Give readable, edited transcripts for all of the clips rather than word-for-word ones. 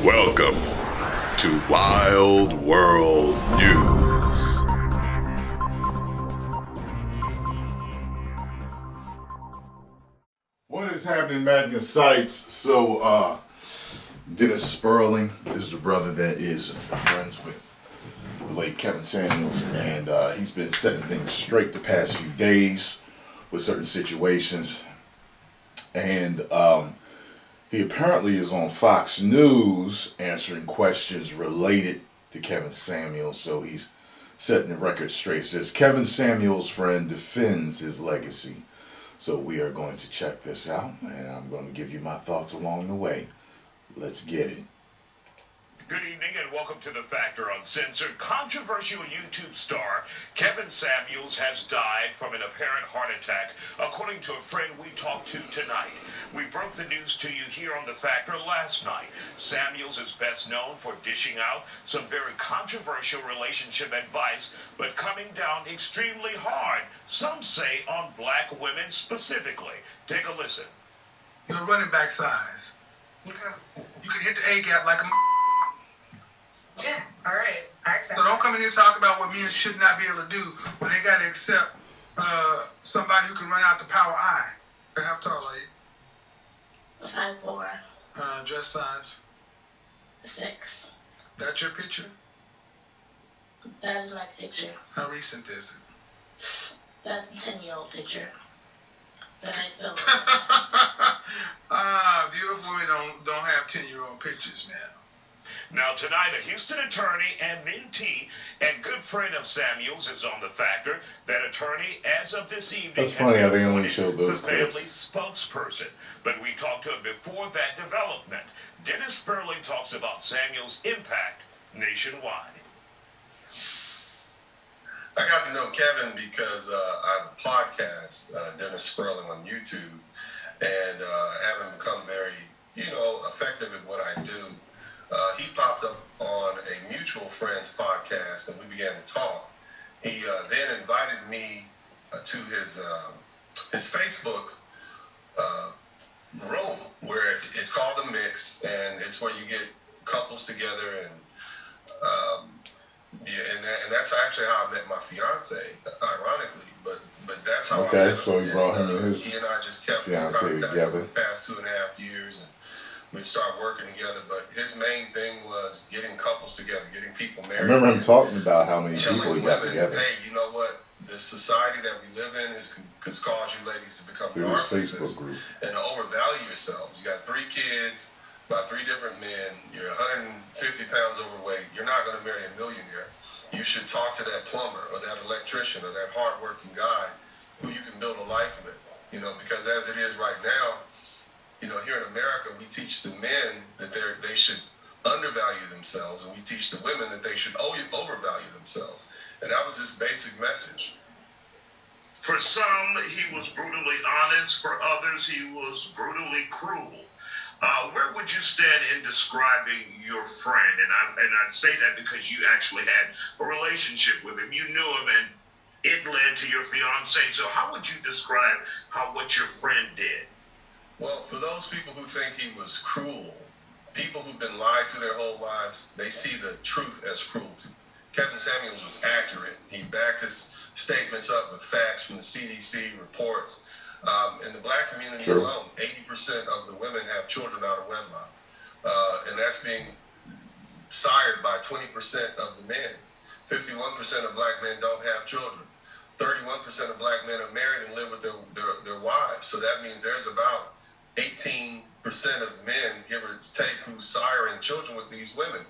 Welcome to Wild World News. What is happening, Magnus sites? So, Dennis Spurling is the brother that is friends with the late Kevin Samuels, and he's been setting things straight the past few days with certain situations. And he apparently is on Fox News answering questions related to Kevin Samuels. So he's setting the record straight. Says Kevin Samuels' friend defends his legacy. So we are going to check this out, and I'm going to give you my thoughts along the way. Let's get it. Good evening and welcome to The Factor Uncensored. Controversial YouTube star Kevin Samuels has died from an apparent heart attack, according to a friend we talked to tonight. We broke the news to you here on The Factor last night. Samuels is best known for dishing out some very controversial relationship advice, but coming down extremely hard, some say on black women specifically. Take a listen. You're a running back size. Okay. You can hit the A gap like a. Yeah, all right. I accept So don't come in here and talk about what men should not be able to do when they got to accept somebody who can run out the power I. How tall are you? 5'4". Dress size. 6. That's your picture? That is my picture. How recent is it? That's a 10-year-old picture. But I still. Beautiful women don't have 10-year-old pictures, man. Now tonight, a Houston attorney and mentee and good friend of Samuels is on The Factor. That attorney, as of this evening, That's funny how they only appointed showed those the family clips. spokesperson. But we talked to him before that development. Dennis Spurling talks about Samuels' impact nationwide. I got to know Kevin because I have a podcast, Dennis Spurling on YouTube, and having become very, effective at what I do. He popped up on a mutual friend's podcast, and we began to talk. He then invited me to his Facebook room, where it's called The Mix, and it's where you get couples together, and and that's actually how I met my fiance, ironically. But that's how I met him. So he brought him and his he and I just kept in fiance contact together for the past 2.5 years, and we'd start working together. But his main thing was getting couples together, getting people I married. remember him talking about how many telling people he got women, together. hey, you know what? The society that we live in could cause you ladies to become Through his Facebook narcissists group. and to overvalue yourselves. You got 3 kids by 3 different men. You're 150 pounds overweight. You're not going to marry a millionaire. You should talk to that plumber or that electrician or that hardworking guy who you can build a life with. Because as it is right now, here in America, we teach the men that they should undervalue themselves, and we teach the women that they should overvalue themselves. And that was his basic message. For some, he was brutally honest. For others, he was brutally cruel. Where would you stand in describing your friend? And I'd say that because you actually had a relationship with him. You knew him, and it led to your fiance. So how would you describe what your friend did? Well, for those people who think he was cruel, people who've been lied to their whole lives, they see the truth as cruelty. Kevin Samuels was accurate. He backed his statements up with facts from the CDC reports. In the black community alone, 80% of the women have children out of wedlock. And that's being sired by 20% of the men. 51% of black men don't have children. 31% of black men are married and live with their wives. So that means there's about 18% of men, give or take, who's siring children with these women.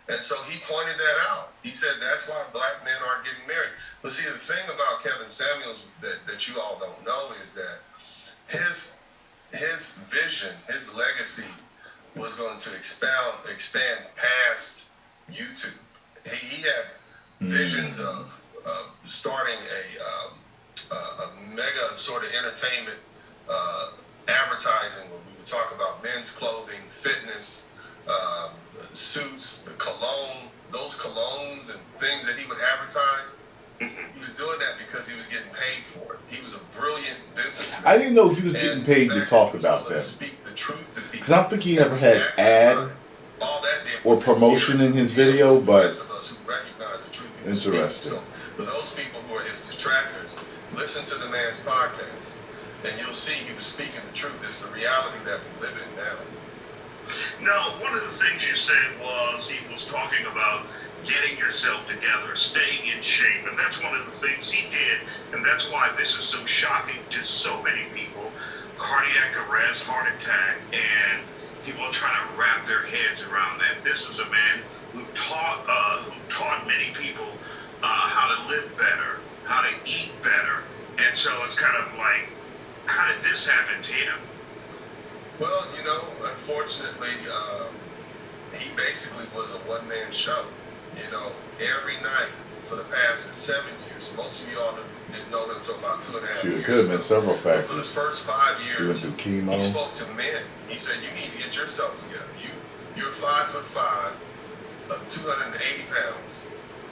And so he pointed that out. He said that's why black men aren't getting married. But see, the thing about Kevin Samuels that you all don't know is that his vision, his legacy was going to expand past YouTube. He had visions of starting a mega sort of entertainment advertising where we would talk about men's clothing, fitness, suits, cologne, those colognes and things that he would advertise. He was doing that because he was getting paid for it. He was a brilliant businessman. I didn't know he was getting paid to talk about that. Speak the truth to people. Because I don't think he ever had ad all that did or promotion in his video, but rest of us who recognize the truth he was interesting. speaking. So for those people who are his detractors, listen to the man's podcast, and you'll see he was speaking the truth. It's the reality that we live in now. No, one of the things you said was he was talking about getting yourself together, staying in shape, and that's one of the things he did, and that's why this is so shocking to so many people. Cardiac arrest, heart attack, and people are trying to wrap their heads around that. This is a man who taught many people how to live better, how to eat better, and so it's kind of like, how did this happen to him? Well, you know, unfortunately, he basically was a one-man show. You know, every night for the past 7 years. Most of y'all didn't know him until about 2.5 years. It could have been several factors. For the first 5 years, he went through chemo. He spoke to men. He said, "You need to get yourself together. You're 5'5", 280 pounds,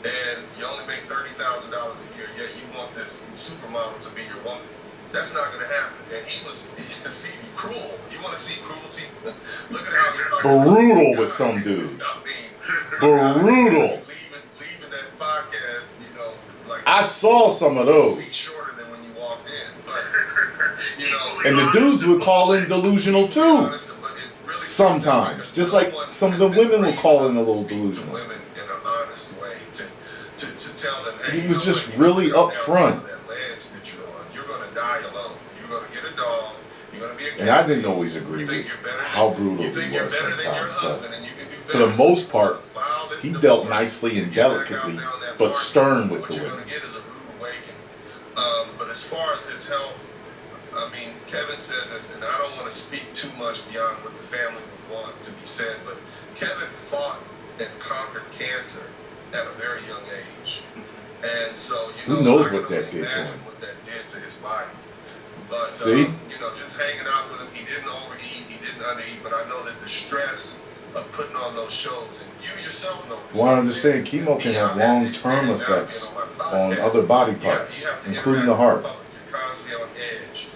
and you only make $30,000 a year. Yet you want this supermodel to be your woman. That's not going to happen." And he was cruel. You want to see cruelty? Look at how brutal with some dudes. Brutal. Leaving that podcast, you know, like I saw some of 2 those. feet shorter than when you walked in, but you know, And the dudes would call him delusional too. Sometimes, just like some of the women will call him a little delusional. Women in an honest way to tell them, hey, He was just really upfront. You're gonna die alone. You're gonna get a dog. You're gonna be a. And I didn't always agree with how brutal he was sometimes, but for the most part, he dealt nicely and delicately, but stern with the What you're women. gonna get is a rude awakening. But as far as his health, I mean, Kevin says this, and I don't want to speak too much beyond what the family would want to be said, but Kevin fought and conquered cancer at a very young age. And so, you know, Who knows I what can that only did to imagine him? what that did to his body. But, See? you know, just hanging out with him, he didn't overeat, he didn't undereat, but I know that the stress of putting on those shows, and you yourself know. Well, I understand chemo can have long-term effects on other body parts, including the heart. You're constantly on edge.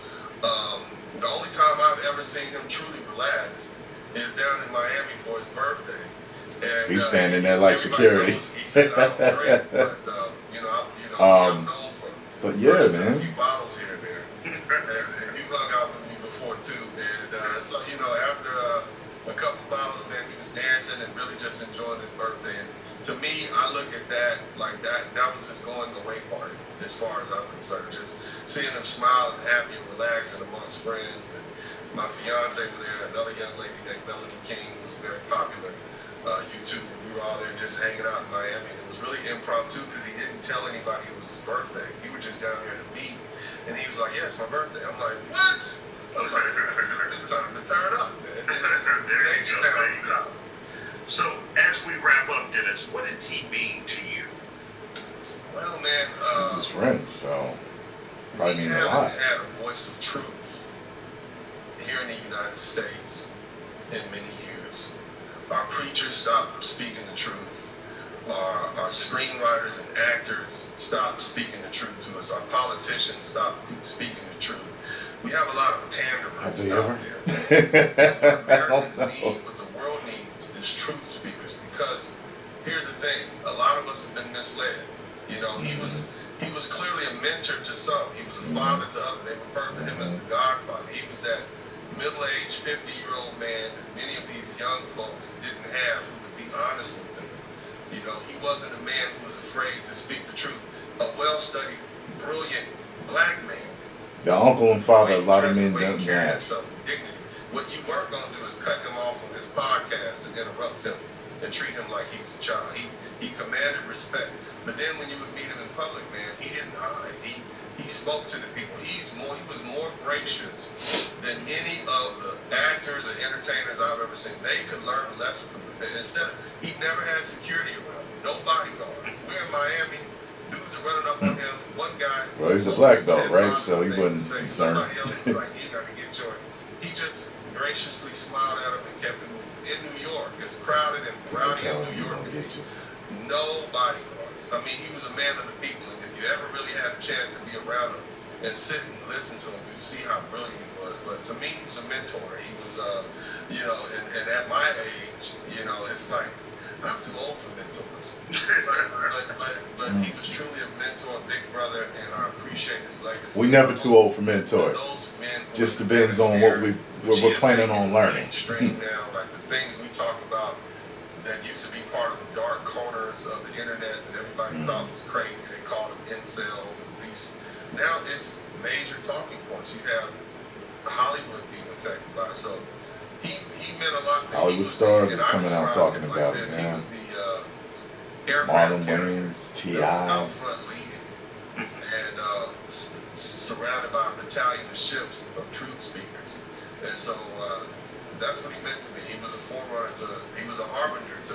The only time I've ever seen him truly relax is down in Miami for his birthday. And, He's standing there like security. He says, "I don't drink," but I'm known for But yeah, purchasing a man. few bottles here and there. and you hung out with me before too. And so, you know, after a couple bottles, man, he was dancing and really just enjoying his birthday. And to me, I look at that like that was his going away party, as far as I'm concerned. Just seeing him smile and happy and relaxing amongst friends. And my fiance was there, another young lady named Melody King, was very popular. YouTube, and we were all there just hanging out in Miami, and it was really impromptu because he didn't tell anybody it was his birthday. We were just down there to meet, and he was like, "Yeah, it's my birthday." I'm like, "What?" I'm like, "It's time to turn up, man." There you go. So, as we wrap up, Dennis, what did he mean to you? Well, man, He's his friend, so probably we means a haven't lot. had a voice of truth here in the United States in many years. Our preachers stopped speaking the truth. Our screenwriters and actors stopped speaking the truth to us. Our politicians stopped speaking the truth. We have a lot of panderers out there. What Americans need, what the world needs, is truth speakers. Because here's the thing: a lot of us have been misled. You know, he was clearly a mentor to some. He was a father to others. They referred to him as the Godfather. He was that middle-aged, 50-year-old man that many of these young folks didn't have, who would be honest with them. You know, he wasn't a man who was afraid to speak the truth. A well-studied, brilliant black man. The uncle and father a lot of men Way he don't carried have. himself with dignity. What you weren't going to do is cut him off from his podcast and interrupt him and treat him like he was a child. He commanded respect. But then when you would meet him in public, man, he didn't hide. He spoke to the people. He was more gracious than any of the actors or entertainers I've ever seen. They could learn a lesson from him. And he never had security around him. No bodyguards. We're in Miami. Dudes are running up on him. One guy. Well, he's a black belt, right? So he wasn't concerned. Somebody else was like, "You got to get yours." He just graciously smiled at him and kept him moving. In New York, as crowded and rowdy as New York can be, no bodyguards. I mean, he was a man of the people, and if you ever really had a chance to be around him and sit and listen to him, you'd see how brilliant he was. But to me, he was a mentor. He was, and at my age, you know, it's like legacy. We never too old for mentors. Those men who Just are depends on what which we're he has planning taken on learning. mainstream now, like the things we talk about that used to be part of the dark corners of the internet that everybody thought was crazy. They called them incels and beasts. Now it's major talking points. You have Hollywood being affected by it. So he meant a lot. Hollywood stars is coming out talking about it, He yeah. was the aircraft Marlon carrier Wayans, that was T.I. out front leading and surrounded by a battalion of ships of truth speakers. And so that's what he meant to me. He was a forerunner he was a harbinger to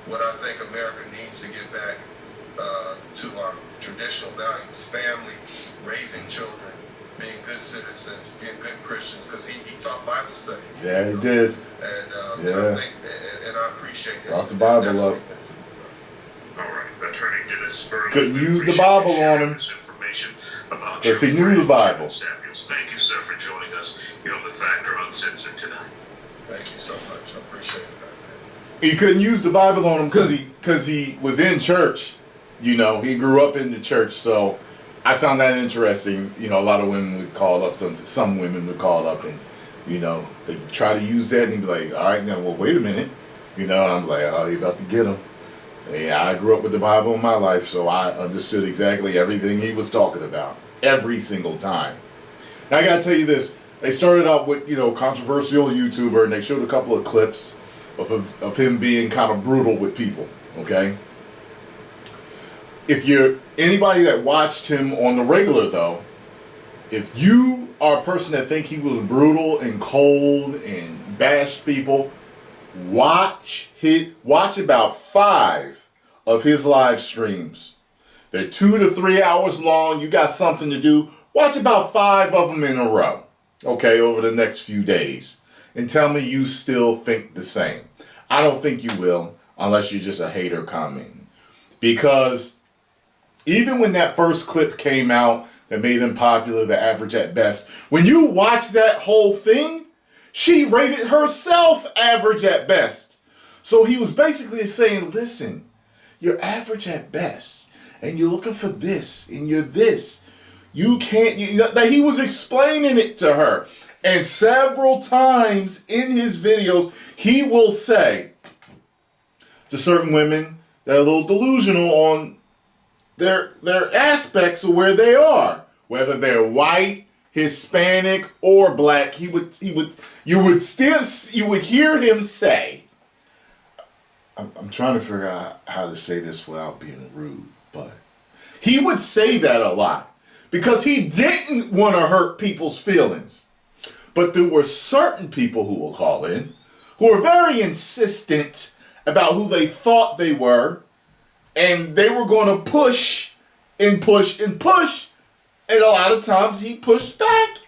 what I think America needs to get back to our traditional values: family, raising children, being good citizens, being good Christians, because he taught Bible study. Yeah, he did. And Yeah. I think, and I appreciate that. Brought the Bible That's up. what he meant to me, bro. All right, Attorney Dennis Spurling. Couldn't we use the appreciate Bible you sharing on him. this information about 'Cause he your knew the friend, Bible. Kevin Samuels. Thank you, sir, for joining us here on The Factor Uncensored tonight. Thank you so much. I appreciate it, man. He couldn't use the Bible on him because he was in church. You know, he grew up in the church. So I found that interesting. You know, a lot of women would call up, some women would call up and, you know, they try to use that and he'd be like, all right, now, well, wait a minute. You know, and I'm like, oh, you about to get him. Yeah, I grew up with the Bible in my life, so I understood exactly everything he was talking about every single time. Now, I got to tell you this. They started out with, you know, controversial YouTuber, and they showed a couple of clips of him being kind of brutal with people, okay? If you're anybody that watched him on the regular, though, if you are a person that think he was brutal and cold and bashed people, watch about 5 of his live streams. They're 2 to 3 hours long. You got something to do. Watch about 5 of them in a row, okay, over the next few days. And tell me you still think the same. I don't think you will, unless you're just a hater commenting. Because even when that first clip came out that made him popular, the average at best, when you watch that whole thing, she rated herself average at best. So he was basically saying, listen, you're average at best, and you're looking for this, and you're this. You can't, you know, that he was explaining it to her. And several times in his videos, he will say to certain women that are a little delusional on their aspects of where they are, whether they're white, Hispanic, or black. You would hear him say, I'm trying to figure out how to say this without being rude, but he would say that a lot because he didn't want to hurt people's feelings. But there were certain people who will call in who were very insistent about who they thought they were, and they were going to push and push and push, and a lot of times he pushed back.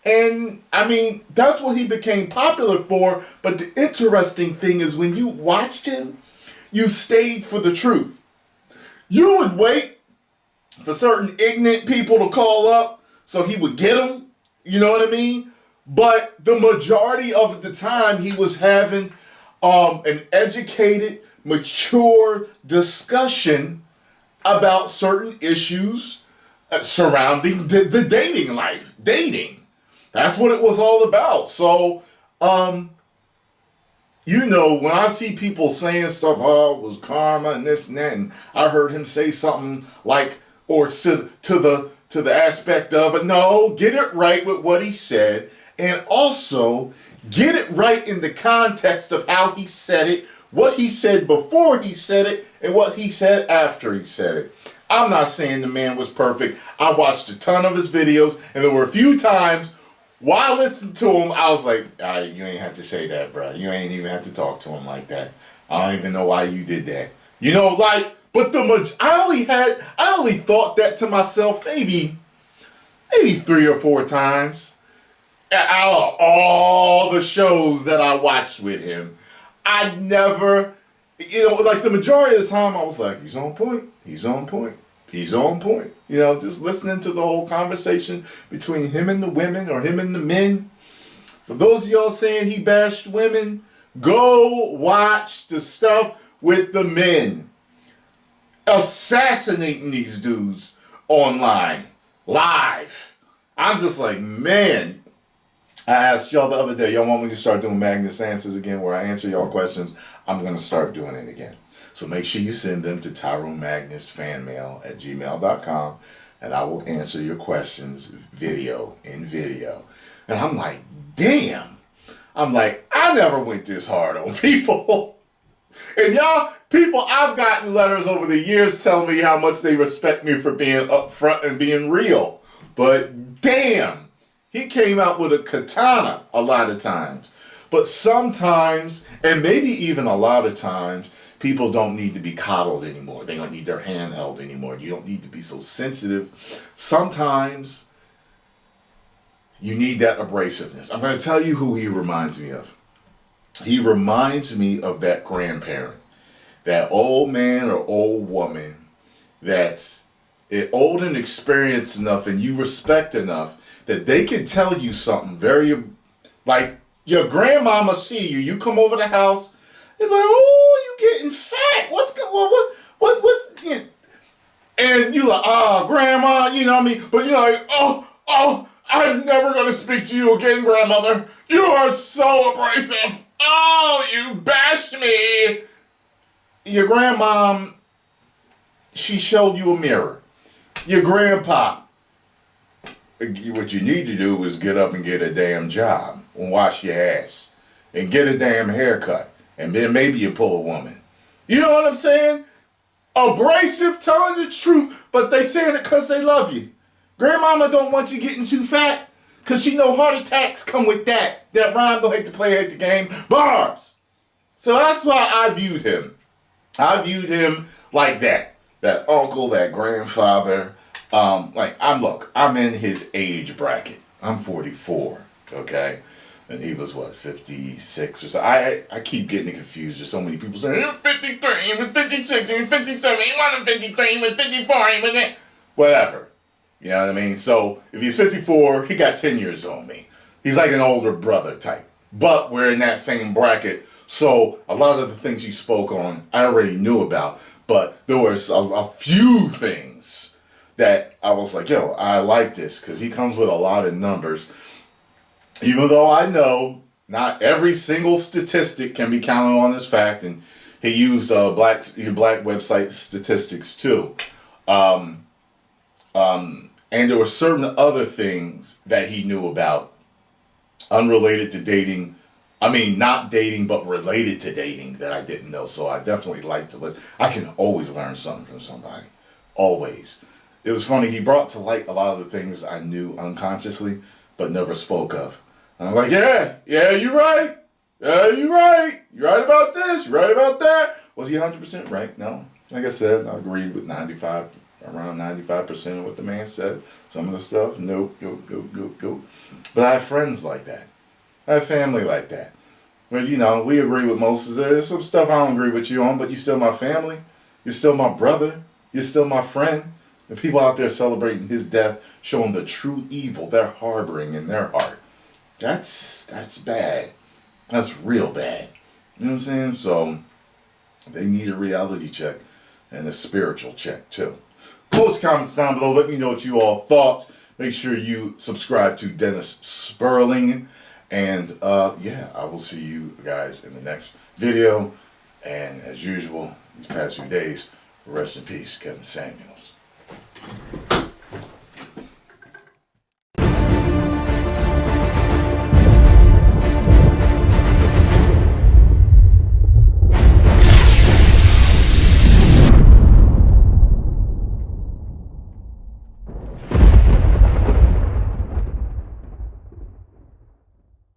And I mean, that's what he became popular for. But the interesting thing is when you watched him, you stayed for the truth. You would wait for certain ignorant people to call up so he would get them. You know what I mean? But the majority of the time he was having an educated, mature discussion about certain issues surrounding the dating life. Dating. That's what it was all about. So, you know, when I see people saying stuff, oh, it was karma and this and that, and I heard him say something like, or to the aspect of it, no, get it right with what he said, and also get it right in the context of how he said it, what he said before he said it, and what he said after he said it. I'm not saying the man was perfect. I watched a ton of his videos, and there were a few times while listening to him, I was like, you ain't have to say that, bro. You ain't even have to talk to him like that. I don't even know why you did that. You know, like, but I only thought that to myself maybe 3 or 4 times. Out of all the shows that I watched with him, I never, you know, like the majority of the time I was like, he's on point, he's on point, he's on point. You know, just listening to the whole conversation between him and the women or him and the men. For those of y'all saying he bashed women, go watch the stuff with the men assassinating these dudes online, live. I'm just like, man. I asked y'all the other day, y'all want me to start doing Magnus Answers again where I answer y'all questions? I'm going to start doing it again. So make sure you send them to tyronemagnusfanmail@gmail.com and I will answer your questions video. And I'm like, damn. I'm like, I never went this hard on people. And y'all, people, I've gotten letters over the years telling me how much they respect me for being upfront and being real. But damn. He came out with a katana a lot of times. But sometimes, and maybe even a lot of times, people don't need to be coddled anymore. They don't need their hand held anymore. You don't need to be so sensitive. Sometimes, you need that abrasiveness. I'm going to tell you who he reminds me of. He reminds me of that grandparent. That old man or old woman that's old and experienced enough and you respect enough that they can tell you something very, like your grandmama see you. You come over the house, they're like, "Oh, you getting fat? What's what's?" And you like, "Oh, grandma," you know what I mean? But you're like, "Oh, I'm never gonna speak to you again, grandmother. You are so abrasive. Oh, you bashed me." Your grandmom, she showed you a mirror. Your grandpa, what you need to do is get up and get a damn job and wash your ass and get a damn haircut and then maybe you pull a woman. You know what I'm saying? Abrasive, telling the truth, but they saying it because they love you. Grandmama don't want you getting too fat because she know heart attacks come with that. That rhyme don't hate to play at the game. Bars. So that's why I viewed him. I viewed him like that. That uncle, that grandfather. I'm in his age bracket. I'm 44, okay? And he was, 56 or so. I keep getting it confused. There's so many people saying, he was 53, he was 56, he was 57, he wasn't 53, he was 54, he was that. Whatever. You know what I mean? So, if he's 54, he got 10 years on me. He's like an older brother type. But we're in that same bracket. So, a lot of the things he spoke on, I already knew about. But there was a few things that I was like, yo, I like this because he comes with a lot of numbers. Even though I know not every single statistic can be counted on as fact, and he used black website statistics too. And there were certain other things that he knew about unrelated to dating. I mean, not dating, but related to dating that I didn't know. So I definitely like to listen. I can always learn something from somebody. Always. It was funny. He brought to light a lot of the things I knew unconsciously, but never spoke of. And I'm like, yeah, you're right. Yeah, you're right. You're right about this. You're right about that. Was he 100% right? No. Like I said, I agreed with around 95% of what the man said. Some of the stuff, nope. But I have friends like that. I have family like that. But, we agree with most of it. There's some stuff I don't agree with you on, but you're still my family. You're still my brother. You're still my friend. The people out there celebrating his death, showing the true evil they're harboring in their heart. That's bad. That's real bad. You know what I'm saying? So, they need a reality check and a spiritual check, too. Post comments down below. Let me know what you all thought. Make sure you subscribe to Dennis Spurling. And, I will see you guys in the next video. And as usual, these past few days, rest in peace, Kevin Samuels.